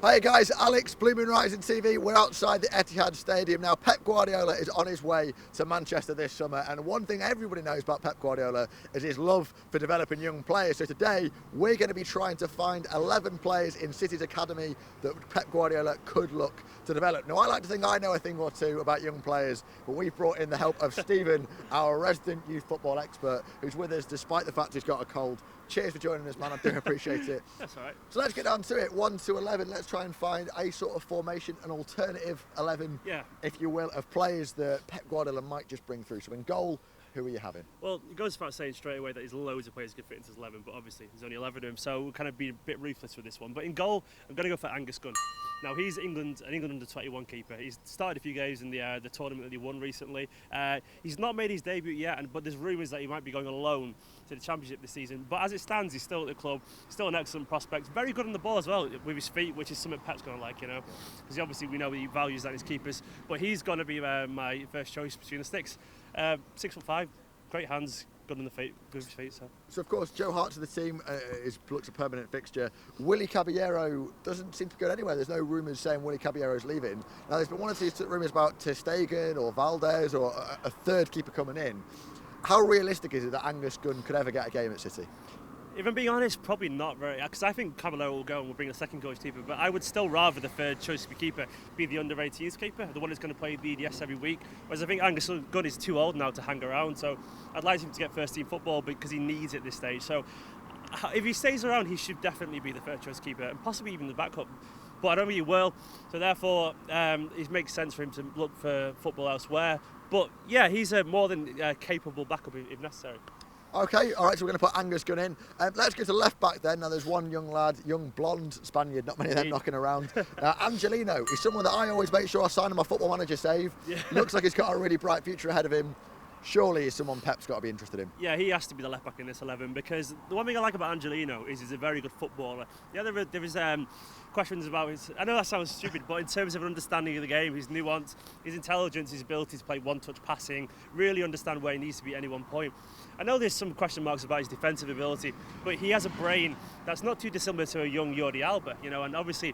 Hey guys, Alex, Blue Moon Rising TV. We're outside the Etihad Stadium now. Pep Guardiola is on his way to Manchester this summer, and one thing everybody knows about Pep Guardiola is his love for developing young players. So today we're going to be trying to find 11 players in City's academy that Pep Guardiola could look to develop. Now I like to think I know a thing or two about young players, but we've brought in the help of Stephen, our resident youth football expert, who's with us despite the fact he's got a cold. Cheers for joining us, man. I do appreciate it. That's all right. So let's get down to it. 1 to 11. Let's try and find a sort of formation, an alternative 11, if you will, of players that Pep Guardiola might just bring through. So in goal, who are you having? Well, it goes without saying straight away that there's loads of players who could fit into his 11, but obviously there's only 11 of them, so we'll kind of be a bit ruthless with this one. But in goal, I'm going to go for Angus Gunn. Now, he's an England under-21 keeper. He's started a few games in the tournament that he won recently. He's not made his debut yet, but there's rumours that he might be going on loan to the Championship this season. But as it stands, he's still at the club, still an excellent prospect. Very good on the ball as well, with his feet, which is something Pep's going to like, you know. Because obviously we know he values that in his keepers. But he's going to be my first choice between the sticks. 6'5". Great hands, good on the feet, good feet. So of course, Joe Hart to the team looks a permanent fixture. Willy Caballero doesn't seem to go anywhere. There's no rumours saying Willy Caballero's leaving. Now there's been one or two rumours about Ter Stegen or Valdez or a third keeper coming in. How realistic is it that Angus Gunn could ever get a game at City? If I'm being honest, probably not very, because I think Caballero will go and we'll bring a second choice keeper, but I would still rather the third choice keeper be the under-18s keeper, the one that's going to play the EDS every week, whereas I think Angus Gunn is too old now to hang around, so I'd like him to get first team football because he needs it at this stage. So if he stays around, he should definitely be the third choice keeper and possibly even the backup, but I don't think he will, so therefore it makes sense for him to look for football elsewhere. But yeah, he's a more than capable backup if necessary. Okay, all right, so we're going to put Angus Gunn in. Let's go to left back then. Now there's one young lad, young blonde Spaniard, not many of them knocking around. Angelino is someone that I always make sure I sign on my Football Manager save. Yeah. Looks like he's got a really bright future ahead of him. Surely he's someone Pep's got to be interested in. Yeah, he has to be the left back in this 11 because the one thing I like about Angelino is he's a very good footballer. Yeah, there is questions about his, I know that sounds stupid, but in terms of an understanding of the game, his nuance, his intelligence, his ability to play one-touch passing, really understand where he needs to be at any one point. I know there's some question marks about his defensive ability, but he has a brain that's not too dissimilar to a young Jordi Alba, you know, and obviously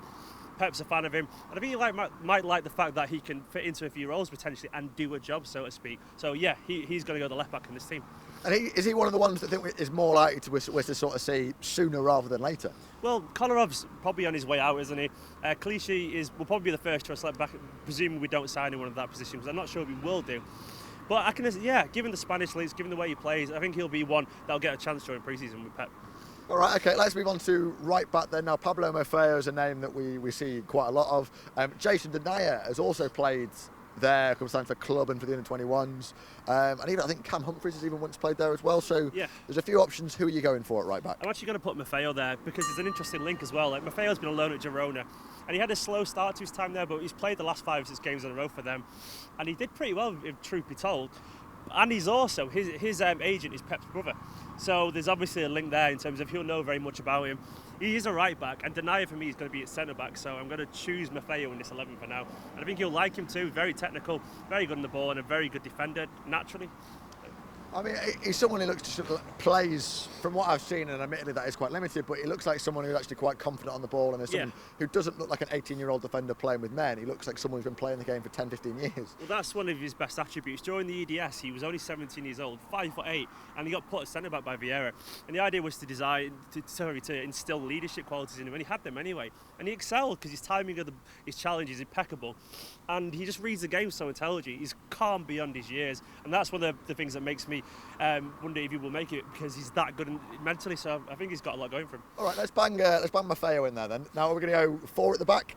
Pep's a fan of him, and I think he might like the fact that he can fit into a few roles potentially and do a job, so to speak. So yeah, he's going to go the left back in this team. And is he one of the ones that think is more likely to sort of see sooner rather than later? Well, Kolarov's probably on his way out, isn't he? Clichy will probably be the first choice left back, presuming we don't sign anyone in that position, because I'm not sure we will do. But given the Spanish leagues, given the way he plays, I think he'll be one that'll get a chance during pre-season with Pep. All right, okay, let's move on to right back then. Now, Pablo Maffeo is a name that we see quite a lot of. Jason Denayer has also played there a couple of times for club and for the under-21s. And even I think Cam Humphreys has even once played there as well. So yeah, there's a few options. Who are you going for at right back? I'm actually going to put Maffeo there because there's an interesting link as well. Like Maffeo's been on loan at Girona, and he had a slow start to his time there, but he's played the last 5 or 6 games in a row for them, and he did pretty well, if truth be told. And he's also, his agent is Pep's brother. So there's obviously a link there in terms of he'll know very much about him. He is a right back, and Denayer for me is going to be at centre back, so I'm going to choose Maffeo in this 11 for now. And I think you'll like him too, very technical, very good on the ball, and a very good defender, naturally. I mean, he's someone who looks to plays, from what I've seen, and admittedly that is quite limited, but he looks like someone who's actually quite confident on the ball, and is someone who doesn't look like an 18-year-old defender playing with men. He looks like someone who's been playing the game for 10, 15 years. Well, that's one of his best attributes. During the EDS, he was only 17 years old, 5'8", and he got put at centre-back by Vieira. And the idea was to instill leadership qualities in him, and he had them anyway. And he excelled because his timing of his challenge is impeccable. And he just reads the game so intelligently. He's calm beyond his years, and that's one of the things that makes me wonder if he will make it, because he's that good mentally. So I think he's got a lot going for him. All right, let's bang Maffeo in there then. Now we're going to go 4 at the back.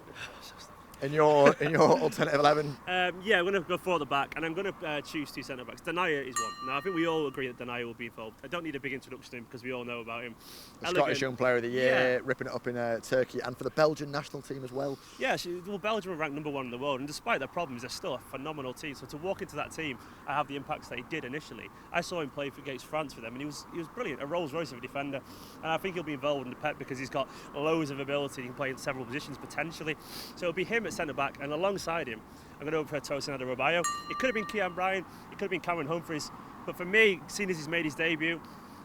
In your alternative 11? Yeah, I'm going to go 4 at the back, and I'm going to choose 2 centre-backs. Denayer is one. Now, I think we all agree that Denayer will be involved. I don't need a big introduction to him because we all know about him. The Scottish Young Player of the Year, ripping it up in Turkey, and for the Belgian national team as well. Yeah, Belgium are ranked number 1 in the world, and despite their problems, they're still a phenomenal team. So to walk into that team and have the impacts that he did initially, I saw him play against France for them, and he was brilliant, a Rolls Royce of a defender. And I think he'll be involved in the Pep because he's got loads of ability. He can play in several positions potentially. So it'll be him at centre-back, and alongside him, I'm going to go for Tosin Adarabioyo. It could have been Kian Bryan, it could have been Cameron Humphreys, but for me, seeing as he's made his debut,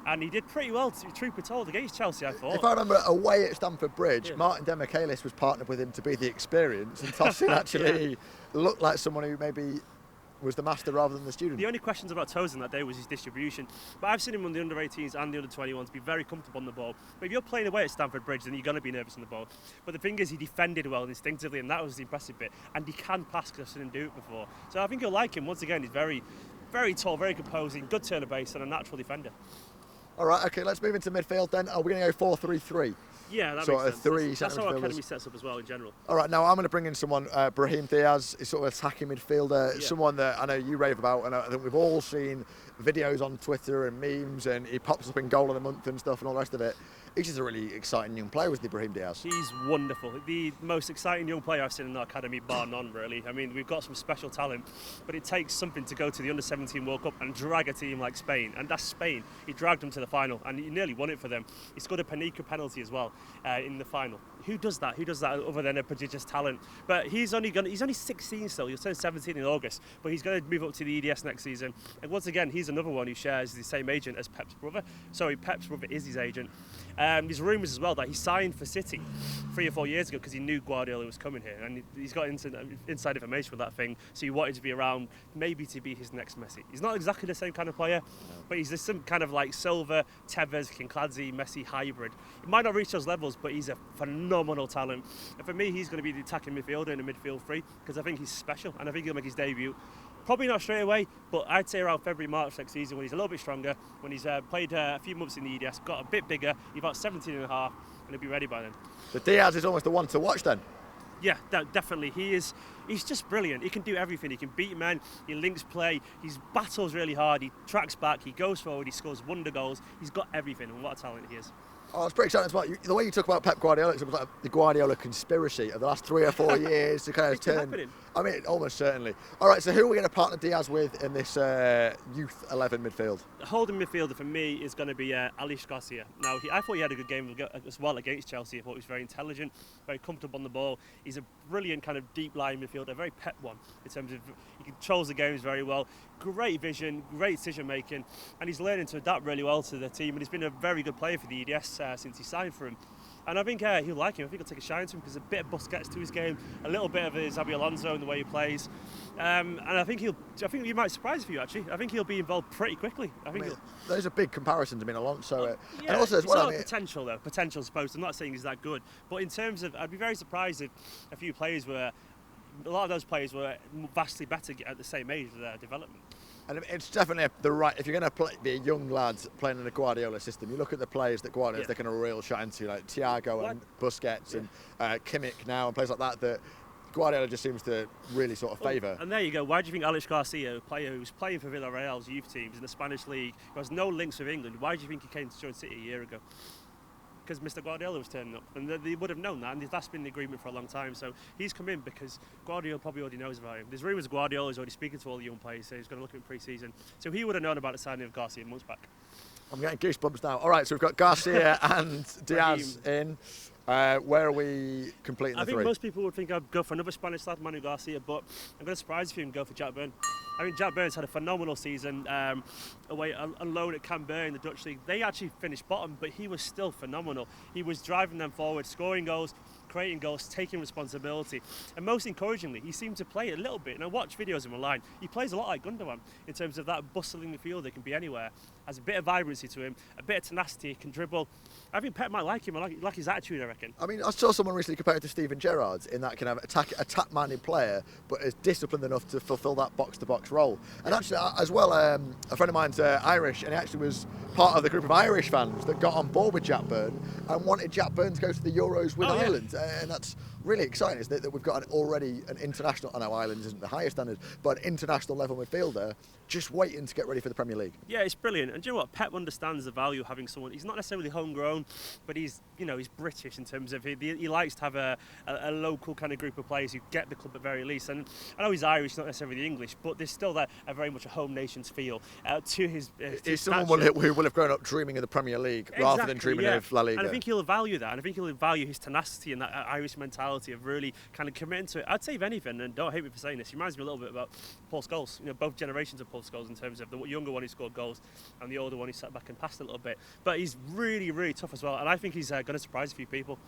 and he did pretty well, truth be told, against Chelsea, I thought. If I remember, away at Stamford Bridge, Yeah. Martin Demichelis was partnered with him to be the experience, and Tosin actually looked like someone who maybe was the master rather than the student. The only questions about Tosin that day was his distribution. But I've seen him on the under-18s and the under-21s be very comfortable on the ball. But if you're playing away at Stamford Bridge, then you're going to be nervous on the ball. But the thing is, he defended well instinctively, and that was the impressive bit. And he can pass because I've seen him do it before. So I think you'll like him. Once again, he's very, very tall, very composing, good turn of base, and a natural defender. All right, okay, let's move into midfield then. Are we going to go 4-3-3? Yeah, that sort makes of sense. three That's how our centre academy midfielders. sets up as well in general. All right, now I'm going to bring in someone, Brahim Diaz, is sort of attacking midfielder, Yeah. someone that I know you rave about, and I think we've all seen videos on Twitter and memes, and he pops up in goal of the month and stuff and all the rest of it. He's just a really exciting young player, isn't he, Brahim Diaz? He's wonderful. The most exciting young player I've seen in our academy, bar none, really. I mean, we've got some special talent, but it takes something to go to the Under-17 World Cup and drag a team like Spain. And that's Spain. He dragged them to the final, and he nearly won it for them. He scored a Panica penalty as well in the final. Who does that? Who does that other than a prodigious talent? But he's only 16 still. He'll turn 17 in August, but he's going to move up to the EDS next season. And once again, he's another one who shares the same agent as Pep's brother. Sorry, Pep's brother is his agent. There's rumours as well that he signed for City 3 or 4 years ago because he knew Guardiola was coming here, and he's got inside information with that thing. So he wanted to be around, maybe to be his next Messi. He's not exactly the same kind of player, but he's some kind of like Silva, Tevez, Kinkladze, Messi hybrid. He might not reach those levels, but he's a phenomenal talent. And for me, he's going to be the attacking midfielder in the midfield three because I think he's special, and I think he'll make his debut. Probably not straight away, but I'd say around February, March next season when he's a little bit stronger, when he's played a few months in the EDS, got a bit bigger, he's about 17 and a half, and he'll be ready by then. So Diaz is almost the one to watch then. Yeah, definitely. He's just brilliant. He can do everything. He can beat men, he links play, he battles really hard, he tracks back, he goes forward, he scores wonder goals. He's got everything, and what a talent he is. Oh, it's pretty exciting as well. The way you talk about Pep Guardiola, it's like the Guardiola conspiracy of the last 3 or 4 years to kind of It's been turn. happening. I mean, almost certainly. All right, so who are we going to partner Diaz with in this youth 11 midfield? The holding midfielder for me is going to be Alish Garcia. Now, I thought he had a good game as well against Chelsea. I thought he was very intelligent, very comfortable on the ball. He's a brilliant kind of deep line midfielder, a very Pep one in terms of he controls the games very well. Great vision, great decision making, and he's learning to adapt really well to the team. And he's been a very good player for the EDS since he signed for him. And I think he'll like him. I think he'll take a shine to him because a bit of Busquets to his game, a little bit of his Xabi Alonso in the way he plays, and I think he might surprise you actually. I think he'll be involved pretty quickly. Those are big comparisons. I mean, Alonso, Yeah, and also as well. It's potential though. Potential, I suppose. I'm not saying he's that good, but in terms of, I'd be very surprised if a few players were. A lot of those players were vastly better at the same age of their development. And it's definitely the right. If you're going to be a young lad playing in the Guardiola system, you look at the players that Guardiola's taking a real shot into, like Thiago and Busquets and Kimmich now, and players like that. That Guardiola just seems to really sort of favour. And there you go. Why do you think Alish Garcia, a player who's playing for Villarreal's youth teams in the Spanish league, who has no links with England, why do you think he came to join City a year ago? Because Mr. Guardiola was turning up, and they would have known that, and that's been the agreement for a long time. So he's come in because Guardiola probably already knows about him. There's rumours Guardiola is already speaking to all the young players, so he's going to look at him pre-season. So he would have known about the signing of Garcia months back. I'm getting goosebumps now. All right, so we've got Garcia and Diaz in. Where are we completing the I think three? most people would think I'd go for another Spanish lad, Manu Garcia, but I'm going to surprise you and go for Jack Byrne. I mean, Jack Byrne's had a phenomenal season away on loan at Canberra in the Dutch League. They actually finished bottom, but he was still phenomenal. He was driving them forward, scoring goals, creating goals, taking responsibility. And most encouragingly, he seemed to play a little bit. And I watched videos of him online. He plays a lot like Gundogan in terms of that bustling midfielder that can be anywhere. Has a bit of vibrancy to him, a bit of tenacity, can dribble. I think Pep might like him. I like his attitude, I reckon. I mean, I saw someone recently compare it to Steven Gerrard in that kind of attack-minded player, but is disciplined enough to fulfil that box-to-box role. And actually, as well, a friend of mine's Irish, and he actually was part of the group of Irish fans that got on board with Jack Byrne and wanted Jack Byrne to go to the Euros with Ireland. And that's really exciting, isn't it, that we've got already an international, I know Ireland isn't the highest standard, but an international level midfielder just waiting to get ready for the Premier League. Yeah, it's brilliant. And do you know what? Pep understands the value of having someone. He's not necessarily homegrown, but he's British in terms of he likes to have a local kind of group of players who get the club at very least. And I know he's Irish, not necessarily the English, but there's still a very much a home nations feel to his. He's someone who will have grown up dreaming of the Premier League rather than dreaming of La Liga. And I think he'll value that, and I think he'll value his tenacity and that Irish mentality of really kind of committing to it. I'd say, if anything, and don't hate me for saying this, he reminds me a little bit about Paul Scholes. Both generations of Paul goals in terms of the younger one who scored goals and the older one who sat back and passed a little bit. But he's really, really tough as well, and I think he's going to surprise a few people.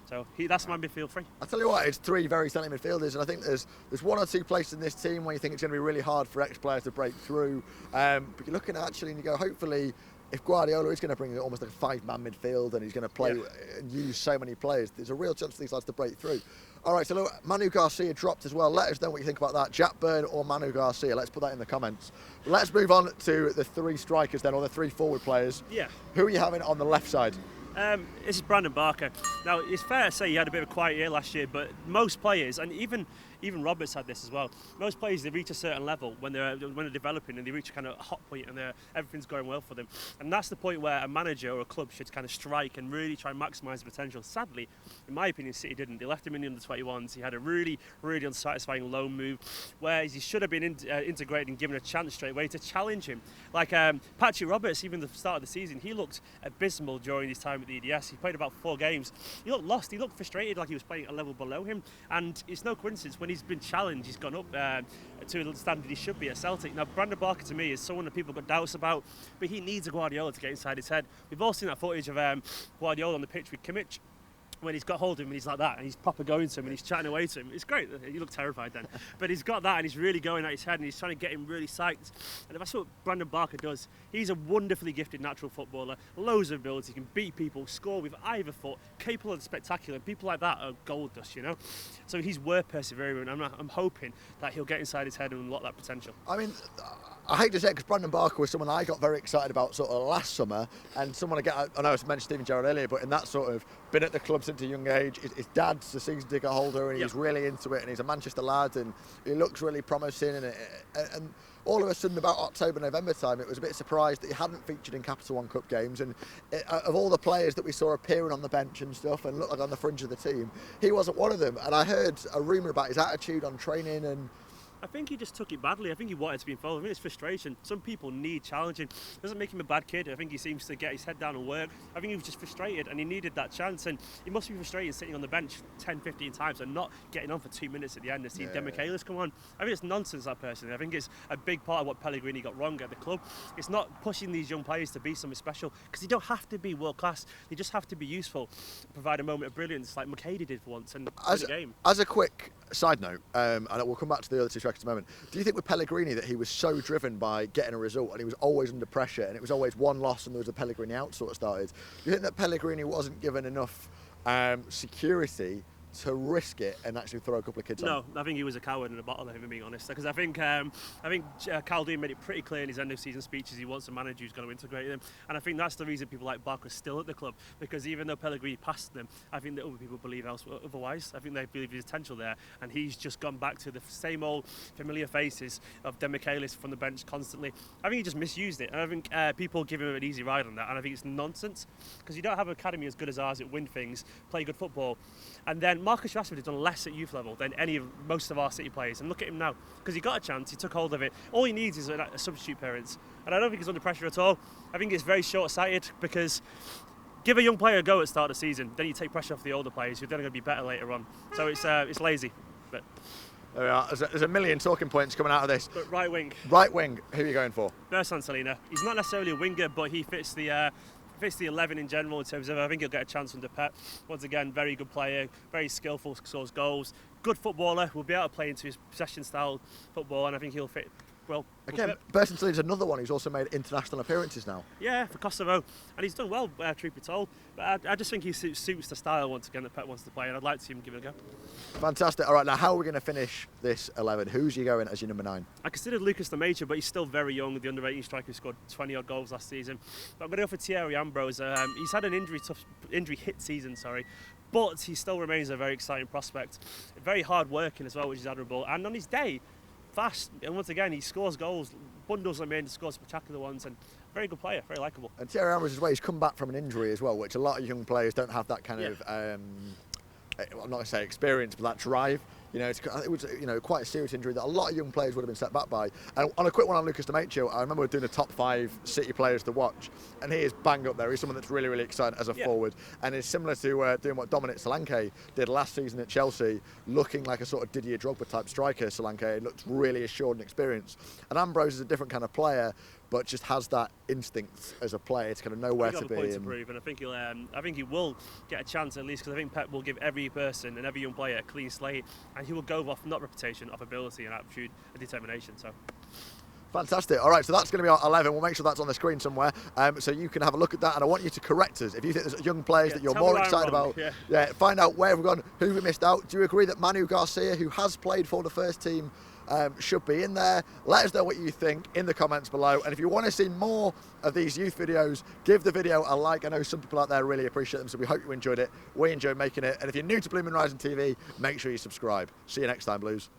So that's my midfield three. I'll tell you what, it's three very talented midfielders, and I think there's one or two places in this team where you think it's going to be really hard for ex-players to break through. But you're looking at actually, and you go, hopefully, if Guardiola is going to bring almost like a five-man midfield and he's going to play and use so many players, there's a real chance for these lads to break through. All right, so look, Manu Garcia dropped as well. Let us know what you think about that. Jack Byrne or Manu Garcia. Let's put that in the comments. Let's move on to the three strikers then, or the three forward players. Yeah. Who are you having on the left side? This is Brandon Barker. Now, it's fair to say he had a bit of a quiet year last year, but most players, and even Roberts had this as well, most players, they reach a certain level when they're developing and they reach a kind of hot point and everything's going well for them. And that's the point where a manager or a club should kind of strike and really try and maximise the potential. Sadly, in my opinion, City didn't. They left him in the under-21s. He had a really, really unsatisfying loan move, whereas he should have been integrated and given a chance straight away to challenge him. Like Patrick Roberts, even at the start of the season, he looked abysmal during his time at the EDS. He played about 4 games. He looked lost. He looked frustrated, like he was playing a level below him. And it's no coincidence, when he's been challenged, he's gone up to the standard he should be at Celtic. Now, Brandon Barker, to me, is someone that people got doubts about, but he needs a Guardiola to get inside his head. We've all seen that footage of Guardiola on the pitch with Kimmich, when he's got hold of him and he's like that and he's proper going to him and he's chatting away to him. It's great. He looked terrified then. But he's got that and he's really going at his head and he's trying to get him really psyched. And that's what Brandon Barker does. He's a wonderfully gifted natural footballer, loads of ability, can beat people, score with either foot, capable of the spectacular. People like that are gold dust, you know? So he's worth persevering, and I'm hoping that he'll get inside his head and unlock that potential. I mean, I hate to say it, because Brandon Barker was someone I got very excited about sort of last summer, and someone I know I mentioned Steven Gerrard earlier, but in that sort of been at the club since a young age. His dad's a season ticket holder and he's really into it, and he's a Manchester lad and he looks really promising, and all of a sudden about October, November time, it was a bit surprised that he hadn't featured in Capital One Cup games, and of all the players that we saw appearing on the bench and stuff and looked like on the fringe of the team, he wasn't one of them. And I heard a rumour about his attitude on training, and I think he just took it badly. I think he wanted to be involved. I think it's frustration. Some people need challenging. It doesn't make him a bad kid. I think he seems to get his head down and work. I think he was just frustrated and he needed that chance. And he must be frustrated sitting on the bench 10, 15 times and not getting on for 2 minutes at the end and seeing Demichelis come on. I think it's nonsense, that person. I think it's a big part of what Pellegrini got wrong at the club. It's not pushing these young players to be something special, because they don't have to be world class. They just have to be useful, provide a moment of brilliance like McHady did for once and win the game. As a quick side note, and we'll come back to the other two strikers in a moment, do you think with Pellegrini that he was so driven by getting a result and he was always under pressure and it was always one loss and there was a Pellegrini out sort of started? Do you think that Pellegrini wasn't given enough security to risk it and actually throw a couple of kids on? No, I think he was a coward and a bottle, if I'm being honest. Because I think Caldean made it pretty clear in his end of season speeches he wants a manager who's going to integrate them. And I think that's the reason people like Barker are still at the club. Because even though Pellegrini passed them, I think that other people believe otherwise. I think they believe there's potential there. And he's just gone back to the same old familiar faces of Demichelis from the bench constantly. I think he just misused it. And I think people give him an easy ride on that. And I think it's nonsense. Because you don't have an academy as good as ours that win things, play good football. And then Marcus Rashford has done less at youth level than most of our City players, and look at him now, because he got a chance, he took hold of it. All he needs is a substitute appearance, and I don't think he's under pressure at all. I think it's very short-sighted, because give a young player a go at the start of the season, then you take pressure off the older players who are then going to be better later on. So it's lazy. But there we are. There's a million talking points coming out of this. But right wing, who are you going for? Bertrand Salina. He's not necessarily a winger, but he fits the 11 in general in terms of, I think he'll get a chance under Pep. Once again, very good player, very skillful, scores goals, good footballer, will be able to play into his possession style football, and I think he'll fit well. Again, Bertrand Salina's another one who's also made international appearances now. Yeah, for Kosovo, and he's done well, truth be told. But I just think he suits the style once again that Pep wants to play, and I'd like to see him give it a go. Fantastic. All right, now how are we going to finish this 11? Who's you going as your number 9? I considered Lucas Lemaitre, but he's still very young, the under-18 striker who scored 20-odd goals last season. But I'm going to go for Thierry Ambrose. He's had an injury-hit season, but he still remains a very exciting prospect. Very hard-working as well, which is admirable. And on his day, fast, and once again he scores goals, bundles them in, scores spectacular ones, and very good player, very likeable. And Thierry Ambrose as well, he's come back from an injury as well, which a lot of young players don't have that kind of, I'm not going to say experience, but that drive. it was quite a serious injury that a lot of young players would have been set back by. And on a quick one on Lucas Dimecio, I remember doing a top 5 City players to watch, and he is bang up there. He's someone that's really, really exciting as a forward, and is similar to doing what Dominic Solanke did last season at Chelsea, looking like a sort of Didier Drogba type striker. Solanke looked really assured and experienced, and Ambrose is a different kind of player, but just has that instinct as a player to kind of know where to be. To prove, and I think he will get a chance at least, because I think Pep will give every person and every young player a clean slate, and he will go off not reputation, off ability and aptitude and determination. So. Fantastic. All right, so that's going to be our 11. We'll make sure that's on the screen somewhere, so you can have a look at that. And I want you to correct us if you think there's young players that you're more excited about. Yeah, find out where we've gone, who we missed out. Do you agree that Manu Garcia, who has played for the first team, should be in there? Let us know what you think in the comments below. And if you want to see more of these youth videos, give the video a like. I know some people out there really appreciate them, so we hope you enjoyed it. We enjoyed making it. And if you're new to Blue Moon Rising TV, make sure you subscribe. See you next time, Blues.